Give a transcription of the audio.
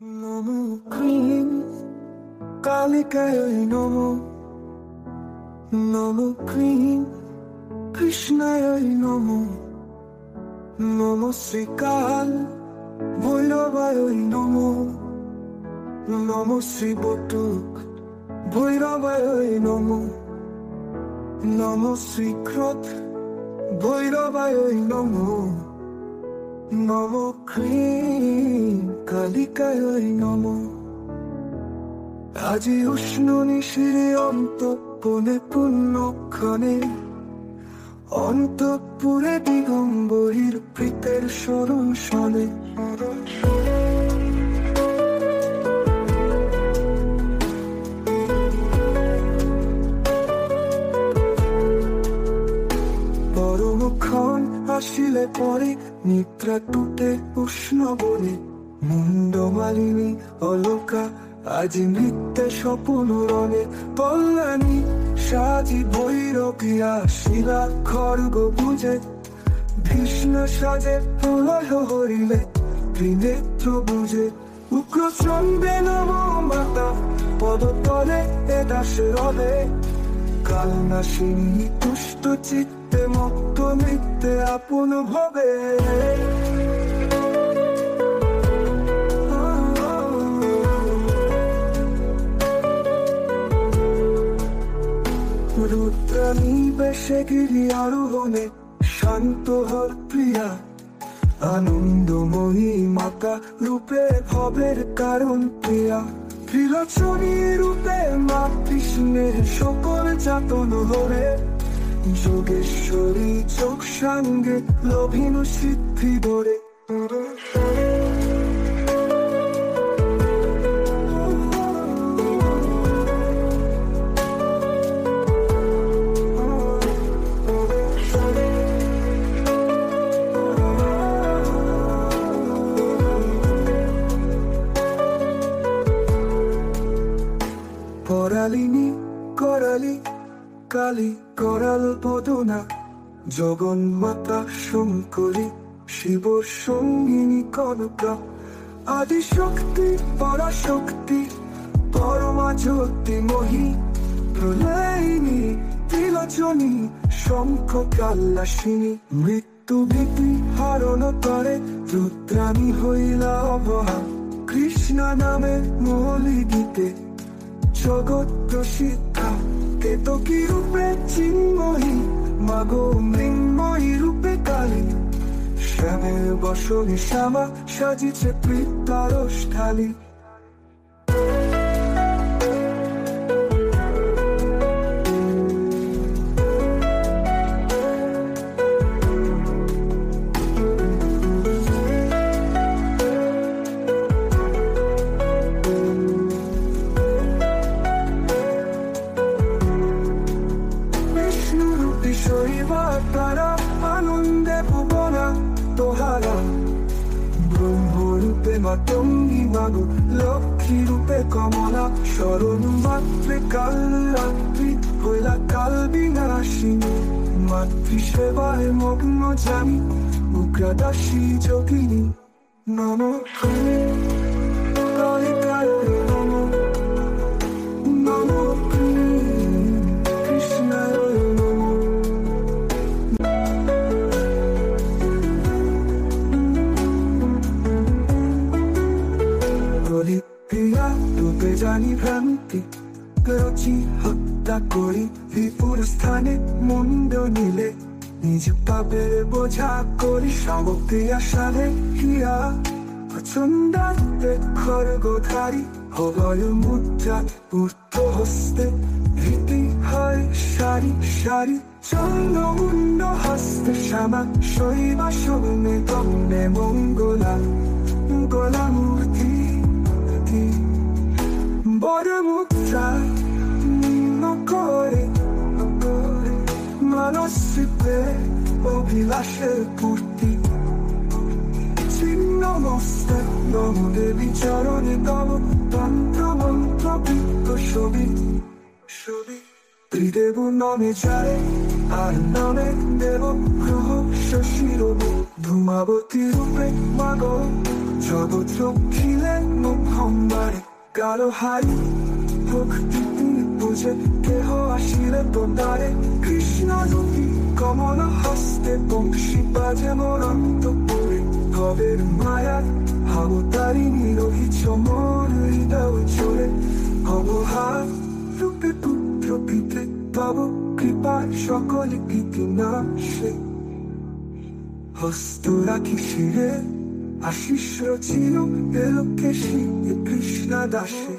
নমো cream কালিকায় নমো, নমো cream কৃষ্ণায় নমো, নমো শ্রীকাল ভৈরবায় নমো, নমো শ্রী বটুক ভৈরবায় নমো, নমো শ্রীক্রোধ ভৈরবায় নমো, নমো cream কালিকায় নমো। আজি উষ্ণ নিশিরে অন্তঃপুরে পুণ্যক্ষণে, অন্তঃপুরে দিগম্বরীর প্রীতের স্মরণ শোনে। পরমক্ষণ আসিলে পরে নিদ্রা টুটে উষ্ণ বনে, মুন্ডমালিনী অলকা আজি নৃত্যে স্বপন রণে। কল্যাণী সাজি ভৈরবী আসিলা খড়গ বুঝে, কৃষ্ণ সাজে প্রলয় হরিলে ত্রিনেত্র বুঝে। উগ্রচণ্ডে নমো মাতা পদতলে এ দাস রবে, কালনাশিনী তুষ্ট চিত্তে মত্ত নৃত্যে আপন ভবে। রুদ্রাণী বেশে গিরি আরোহণে শান্ত হর প্রিয়া, আনন্দময়ী মাতা রূপে ভবের কারণ প্রিয়া। ত্রিলোচনী রূপে মা কৃষ্ণের সকল যাতন হরে, যোগেশ্বরী চোখ সঙ্গে লোভিনু সিদ্ধি ধরে। করালিনী করালি কালী করাল বদনা, জগন্মাতা শঙ্করী শিব সঙ্গিনী কনকা। আদি শক্তি পরাশক্তি পরমা জ্যোতিময়ী, প্রলয়িনী ত্রিলোচনী শঙ্খ কাল্লাসিনী। মৃত্যু ভীতি হরণ করে রুদ্রাণী হইলা অবহা, কৃষ্ণ নামে মৌলি গীতে জগৎ প্রসিদ্ধা। কেতকী রূপে চিন্ময়ী মাগো মৃন্ময়ী রূপে কালী, শ্যামের বসনে শ্যামা সাজিছে পৃত্তারস ঢালি। তারা আনন্দে ভুবনা তোহারা, ব্রহ্মরূপে মাতঙ্গী মাগো লক্ষ্মী রূপে কমলা। স্মরণ মাত্রে কাল রাত্রি হইলা কাল বিনাশিনী, মাতৃ সেবায় মগ্ন জানি উগ্রদাসী যোগিনী। নমো কালিকায় নমো, নমো কৃষ্ণায় নমো। প্রিয়া রূপে জানি ভ্রান্তি রচি হত্যা করি, বিপুর স্থানে মুন্ড নিলে নিজ পাপের বোঝা করি। শাবক প্রিয়া সালে হিয়া প্রচন্ডাতে খড়গধারী, হবয় মুদ্রা পূর্ত হস্তে ভীতি হয় সারি সারি। চন্দ্র মুন্ড হস্তে শ্যামা শৈবা শোনে দণ্ডে মঙ্গলা, গোলা মূর্তি বড় মুদ্রা করে মানস রূপে অভিলাষের পূর্তি। ছিন্ন মস্তক নম দেবী চরণে তব তন্ত্র মন্ত্র বৃত্ত ছবি ছবি। ত্রিদেব নামে যায় আর নামে দেব গ্রহ শশীর ধূমাবতী রূপে মাগ জগৎ রক্ষিলেন মুখ কালো হারি ভক্তি বুঝে কেহ আসিলে বন্দারে কৃষ্ণ রূপী কমল হস্তে বংশী বাজে মরন্ত পড়ে ভবের মায়ার ভাবতারিণী রহিত মোর হৃদয় চলে অবহার রূপে পুত্র পিতে তব কৃপায় সকলে কীর্তি নাশে হস্ত রাখি শিরে আশিস রচিল এলোকে শ্রী কৃষ্ণ দাসে